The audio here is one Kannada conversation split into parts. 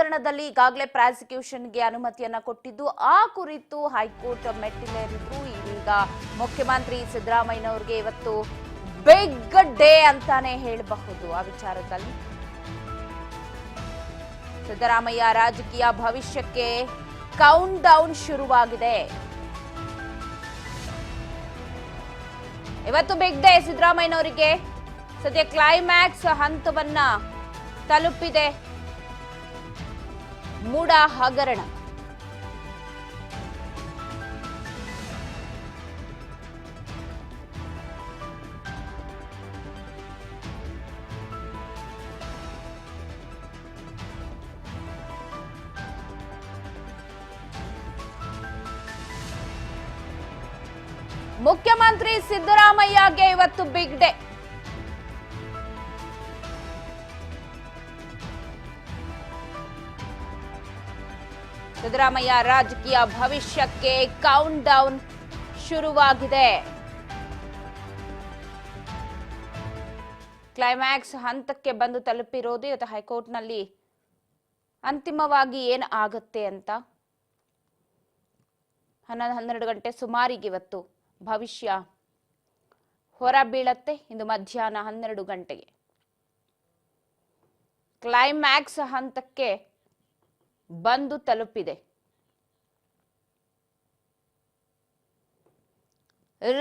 ಹಗರಣದಲ್ಲಿ ಈಗಾಗಲೇ ಪ್ರಾಸಿಕ್ಯೂಷನ್ಗೆ ಅನುಮತಿಯನ್ನ ಕೊಟ್ಟಿದ್ದು, ಆ ಕುರಿತು ಹೈಕೋರ್ಟ್ ಮೆಟ್ಟಿಲೇರಿದ್ರು. ಇದೀಗ ಮುಖ್ಯಮಂತ್ರಿ ಸಿದ್ದರಾಮಯ್ಯನವರಿಗೆ ಇವತ್ತು ಬಿಗ್ ಡೇ ಅಂತಾನೆ ಹೇಳಬಹುದು. ಆ ವಿಚಾರದಲ್ಲಿ ಸಿದ್ದರಾಮಯ್ಯ ರಾಜಕೀಯ ಭವಿಷ್ಯಕ್ಕೆ ಕೌಂಟ್ ಡೌನ್ ಶುರುವಾಗಿದೆ. ಇವತ್ತು ಬಿಗ್ ಡೇ ಸಿದ್ದರಾಮಯ್ಯನವರಿಗೆ. ಸದ್ಯ ಕ್ಲೈಮ್ಯಾಕ್ಸ್ ಹಂತವನ್ನ ತಲುಪಿದೆ ಮೂಡ ಹಗರಣ. ಮುಖ್ಯಮಂತ್ರಿ ಸಿದ್ದರಾಮಯ್ಯಗೆ ಇವತ್ತು ಬಿಗ್ ಡೇ. ಸಿದ್ದರಾಮಯ್ಯ ರಾಜಕೀಯ ಭವಿಷ್ಯಕ್ಕೆ ಕೌಂಟ್ ಡೌನ್ ಶುರುವಾಗಿದೆ. ಕ್ಲೈಮ್ಯಾಕ್ಸ್ ಹಂತಕ್ಕೆ ಬಂದು ತಲುಪಿರೋದು. ಇವತ್ತು ಹೈಕೋರ್ಟ್ನಲ್ಲಿ ಅಂತಿಮವಾಗಿ ಏನು ಆಗತ್ತೆ ಅಂತ 11 ಗಂಟೆ ಸುಮಾರಿಗೆ ಇವತ್ತು ಭವಿಷ್ಯ ಹೊರ ಬೀಳತ್ತೆ. ಇಂದು ಮಧ್ಯಾಹ್ನ 12 ಗಂಟೆಗೆ ಕ್ಲೈಮ್ಯಾಕ್ಸ್ ಹಂತಕ್ಕೆ ಬಂದು ತಲುಪಿದೆ.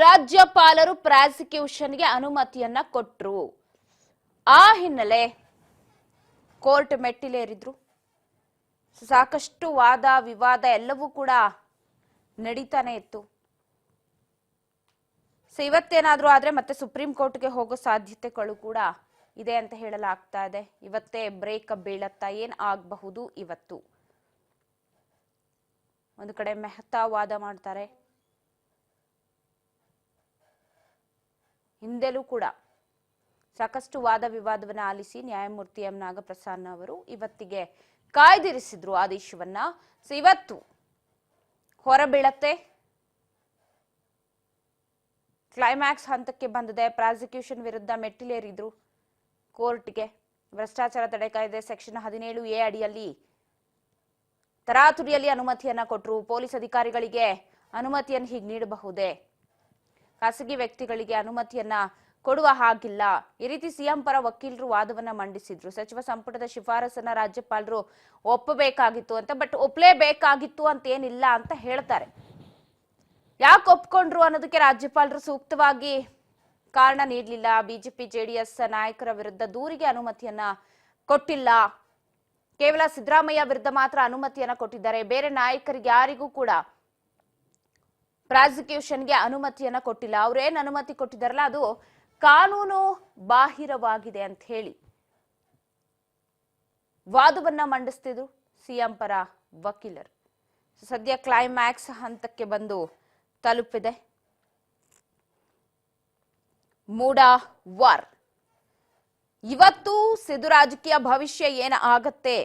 ರಾಜ್ಯಪಾಲರು ಪ್ರಾಸಿಕ್ಯೂಷನ್ಗೆ ಅನುಮತಿಯನ್ನ ಕೊಟ್ಟರು. ಆ ಹಿನ್ನೆಲೆ ಕೋರ್ಟ್ ಮೆಟ್ಟಿಲೇರಿದ್ರು. ಸಾಕಷ್ಟು ವಾದ ವಿವಾದ ಎಲ್ಲವೂ ಕೂಡ ನಡೀತಾನೆ ಇತ್ತು. ಇವತ್ತೇನಾದ್ರೂ ಆದ್ರೆ ಮತ್ತೆ ಸುಪ್ರೀಂ ಕೋರ್ಟ್ಗೆ ಹೋಗೋ ಸಾಧ್ಯತೆಗಳು ಕೂಡ ಇದೆ ಅಂತ ಹೇಳಲಾಗ್ತಾ ಇದೆ. ಇವತ್ತೇ ಬ್ರೇಕ್ ಬೀಳತ್ತಾ, ಏನ್ ಆಗಬಹುದು ಇವತ್ತು? ಒಂದು ಕಡೆ ಮೆಹ್ತಾ ವಾದ ಮಾಡ್ತಾರೆ, ಹಿಂದೆಲೂ ಕೂಡ ಸಾಕಷ್ಟು ವಾದ ವಿವಾದವನ್ನ ಆಲಿಸಿ ನ್ಯಾಯಮೂರ್ತಿ ಎಂ ನಾಗಪ್ರಸನ್ನ ಅವರು ಇವತ್ತಿಗೆ ಕಾಯ್ದಿರಿಸಿದ್ರು ಆದೇಶವನ್ನ. ಇವತ್ತು ಹೊರಬೀಳತ್ತೆ. ಕ್ಲೈಮ್ಯಾಕ್ಸ್ ಹಂತಕ್ಕೆ ಬಂದಿದೆ. ಪ್ರಾಸಿಕ್ಯೂಷನ್ ವಿರುದ್ಧ ಮೆಟ್ಟಿಲೇರಿದ್ರು ಕೋರ್ಟ್ಗೆ. ಭ್ರಷ್ಟಾಚಾರ ತಡೆ ಕಾಯ್ದೆ ಸೆಕ್ಷನ್ 17A ಅಡಿಯಲ್ಲಿ ತರಾತುರಿಯಲ್ಲಿ ಅನುಮತಿಯನ್ನ ಕೊಟ್ಟರು. ಪೊಲೀಸ್ ಅಧಿಕಾರಿಗಳಿಗೆ ಅನುಮತಿಯನ್ನು ಹೀಗೆ ನೀಡಬಹುದೇ, ಖಾಸಗಿ ವ್ಯಕ್ತಿಗಳಿಗೆ ಅನುಮತಿಯನ್ನ ಕೊಡುವ ಹಾಗಿಲ್ಲ. ಈ ರೀತಿ ಸಿಎಂ ಪರ ವಕೀಲರು ವಾದವನ್ನ ಮಂಡಿಸಿದ್ರು. ಸಚಿವ ಸಂಪುಟದ ಶಿಫಾರಸನ್ನ ರಾಜ್ಯಪಾಲರು ಒಪ್ಪಬೇಕಾಗಿತ್ತು ಅಂತ, ಬಟ್ ಒಪ್ಪಲೇಬೇಕಾಗಿತ್ತು ಅಂತ ಏನಿಲ್ಲ ಅಂತ ಹೇಳ್ತಾರೆ. ಯಾಕೆ ಒಪ್ಕೊಂಡ್ರು ಅನ್ನೋದಕ್ಕೆ ರಾಜ್ಯಪಾಲರು ಸೂಕ್ತವಾಗಿ ಕಾರಣ ನೀಡಲಿಲ್ಲ. ಬಿಜೆಪಿ ಜೆಡಿಎಸ್ ನಾಯಕರ ವಿರುದ್ಧ ದೂರಿಗೆ ಅನುಮತಿಯನ್ನ ಕೊಟ್ಟಿಲ್ಲ. ಕೇವಲ ಸಿದ್ದರಾಮಯ್ಯ ವಿರುದ್ಧ ಮಾತ್ರ ಅನುಮತಿಯನ್ನ ಕೊಟ್ಟಿದ್ದಾರೆ. ಬೇರೆ ನಾಯಕರಿಗೆ ಯಾರಿಗೂ ಕೂಡ ಪ್ರಾಸಿಕ್ಯೂಷನ್ಗೆ ಅನುಮತಿಯನ್ನ ಕೊಟ್ಟಿಲ್ಲ. ಅವ್ರೇನ್ ಅನುಮತಿ ಕೊಟ್ಟಿದ್ದಾರಲ್ಲ ಅದು ಕಾನೂನು ಬಾಹಿರವಾಗಿದೆ ಅಂತ ಹೇಳಿ ವಾದವನ್ನ ಮಂಡಿಸ್ತಿದ್ರು ಸಿಎಂ ಪರ ವಕೀಲರು. ಸದ್ಯ ಕ್ಲೈಮ್ಯಾಕ್ಸ್ ಹಂತಕ್ಕೆ ಬಂದು ತಲುಪಿದೆ ಮೂಡ ವಾರ್. ಇವತ್ತು ಸಿದ್ದು ರಾಜಕೀಯ ಭವಿಷ್ಯ ಏನ ಆಗತ್ತೆ,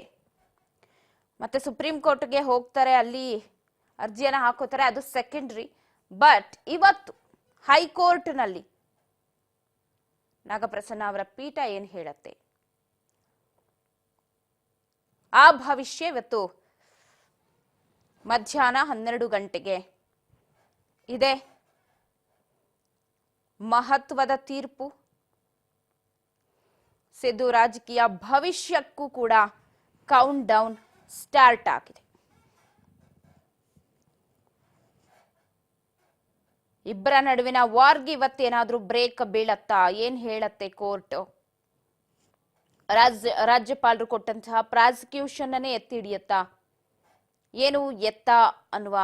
ಮತ್ತೆ ಸುಪ್ರೀಂ ಕೋರ್ಟ್ಗೆ ಹೋಗ್ತಾರೆ, ಅಲ್ಲಿ ಅರ್ಜಿಯನ್ನ ಹಾಕೋತಾರೆ, ಅದು ಸೆಕೆಂಡ್ರಿ. ಬಟ್ ಇವತ್ತು ಹೈಕೋರ್ಟ್ನಲ್ಲಿ ನಾಗಪ್ರಸನ್ನ ಅವರ ಪೀಠ ಏನ್ ಹೇಳತ್ತೆ, ಆ ಭವಿಷ್ಯ ಇವತ್ತು ಮಧ್ಯಾಹ್ನ 12 ಗಂಟೆಗೆ ಇದೆ. ಮಹತ್ವದ ತೀರ್ಪು. ಸಿದ್ದು ರಾಜಕೀಯ ಭವಿಷ್ಯಕ್ಕೂ ಕೂಡ ಕೌಂಟ್ ಡೌನ್ ಸ್ಟಾರ್ಟ್ ಆಗಿದೆ. ಇಬ್ಬರ ನಡುವಿನ ವಾರ್ಗೆ ಇವತ್ತೇನಾದ್ರೂ ಬ್ರೇಕ್ ಬೀಳತ್ತಾ, ಏನ್ ಹೇಳತ್ತೆ ಕೋರ್ಟ್? ರಾಜ್ಯಪಾಲರು ಕೊಟ್ಟಂತಹ ಪ್ರಾಸಿಕ್ಯೂಷನ್ ಅನ್ನೇ ಎತ್ತಿ ಹಿಡಿಯತ್ತಾ, ಏನು ಎತ್ತ ಅನ್ನುವ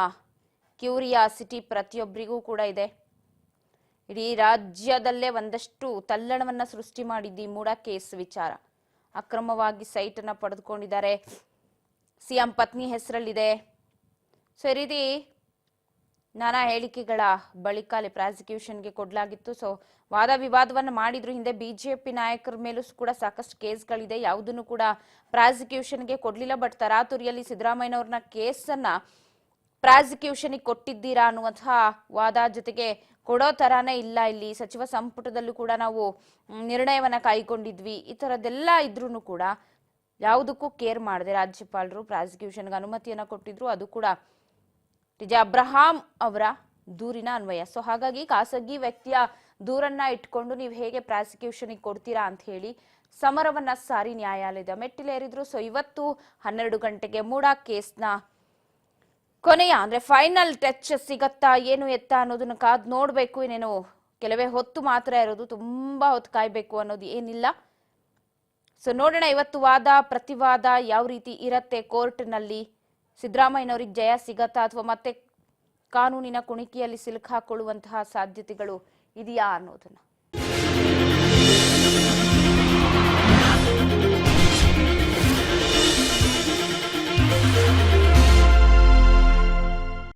ಕ್ಯೂರಿಯಾಸಿಟಿ ಪ್ರತಿಯೊಬ್ಬರಿಗೂ ಕೂಡ ಇದೆ. ಇಡೀ ರಾಜ್ಯದಲ್ಲೇ ಒಂದಷ್ಟು ತಲ್ಲಣವನ್ನ ಸೃಷ್ಟಿ ಮಾಡಿದ್ದಿ ಮೂಡ ಕೇಸ್ ವಿಚಾರ. ಅಕ್ರಮವಾಗಿ ಸೈಟ್ ಅನ್ನ ಪಡೆದುಕೊಂಡಿದ್ದಾರೆ, ಸಿಎಂ ಪತ್ನಿ ಹೆಸರಲ್ಲಿದೆ. ಸೊ ಈ ರೀತಿ ನಾನಾ ಹೇಳಿಕೆಗಳ ಬಳಿಕ ಅಲ್ಲಿ ಪ್ರಾಸಿಕ್ಯೂಷನ್ಗೆ ಕೊಡಲಾಗಿತ್ತು. ಸೊ ವಾದ ವಿವಾದವನ್ನ ಮಾಡಿದ್ರು. ಹಿಂದೆ ಬಿಜೆಪಿ ನಾಯಕರ ಮೇಲೂ ಕೂಡ ಸಾಕಷ್ಟು ಕೇಸ್ಗಳಿದೆ, ಯಾವುದನ್ನು ಕೂಡ ಪ್ರಾಸಿಕ್ಯೂಷನ್ಗೆ ಕೊಡ್ಲಿಲ್ಲ. ಬಟ್ ತರಾತುರಿಯಲ್ಲಿ ಸಿದ್ದರಾಮಯ್ಯನವ್ರನ್ನ ಕೇಸನ್ನ ಪ್ರಾಸಿಕ್ಯೂಷನ್ಗೆ ಕೊಟ್ಟಿದ್ದೀರಾ ಅನ್ನುವಂತಹ ವಾದ, ಜೊತೆಗೆ ಕೊಡೋ ತರಾನೇ ಇಲ್ಲ, ಇಲ್ಲಿ ಸಚಿವ ಸಂಪುಟದಲ್ಲೂ ಕೂಡ ನಾವು ನಿರ್ಣಯವನ್ನ ಕೈಗೊಂಡಿದ್ವಿ, ಈ ತರದೆಲ್ಲ ಇದ್ರೂ ಕೂಡ ಯಾವುದಕ್ಕೂ ಕೇರ್ ಮಾಡದೆ ರಾಜ್ಯಪಾಲರು ಪ್ರಾಸಿಕ್ಯೂಷನ್ಗೆ ಅನುಮತಿಯನ್ನ ಕೊಟ್ಟಿದ್ರು. ಅದು ಕೂಡ ಟಿಜೆ ಅಬ್ರಹಾಂ ಅವರ ದೂರಿನ ಅನ್ವಯ. ಸೊ ಹಾಗಾಗಿ ಖಾಸಗಿ ವ್ಯಕ್ತಿಯ ದೂರನ್ನ ಇಟ್ಕೊಂಡು ನೀವು ಹೇಗೆ ಪ್ರಾಸಿಕ್ಯೂಷನ್ಗೆ ಕೊಡ್ತೀರಾ ಅಂತ ಹೇಳಿ ಸಮರವನ್ನ ಸಾರಿ ನ್ಯಾಯಾಲಯದ ಮೆಟ್ಟಿಲೇರಿದ್ರು. ಸೊ ಇವತ್ತು 12 ಗಂಟೆಗೆ ಮೂಡ ಕೇಸ್ನ ಕೊನೆಯ ಅಂದ್ರೆ ಫೈನಲ್ ಟಚ್ ಸಿಗತ್ತಾ ಏನು ಎತ್ತ ಅನ್ನೋದನ್ನ ಕಾದ್ ನೋಡ್ಬೇಕು. ಇನ್ನೇನು ಕೆಲವೇ ಹೊತ್ತು ಮಾತ್ರ ಇರೋದು, ತುಂಬಾ ಹೊತ್ತು ಕಾಯ್ಬೇಕು ಅನ್ನೋದು ಏನಿಲ್ಲ. ಸೊ ನೋಡೋಣ ಇವತ್ತು ವಾದ ಪ್ರತಿವಾದ ಯಾವ ರೀತಿ ಇರತ್ತೆ ಕೋರ್ಟ್ನಲ್ಲಿ. ಸಿದ್ದರಾಮಯ್ಯನವರಿಗೆ ಜಯ ಸಿಗತ್ತಾ ಅಥವಾ ಮತ್ತೆ ಕಾನೂನಿನ ಕುಣಿಕೆಯಲ್ಲಿ ಸಿಲುಕಾಕೊಳ್ಳುವಂತಹ ಸಾಧ್ಯತೆಗಳು ಇದೆಯಾ ಅನ್ನೋದನ್ನ.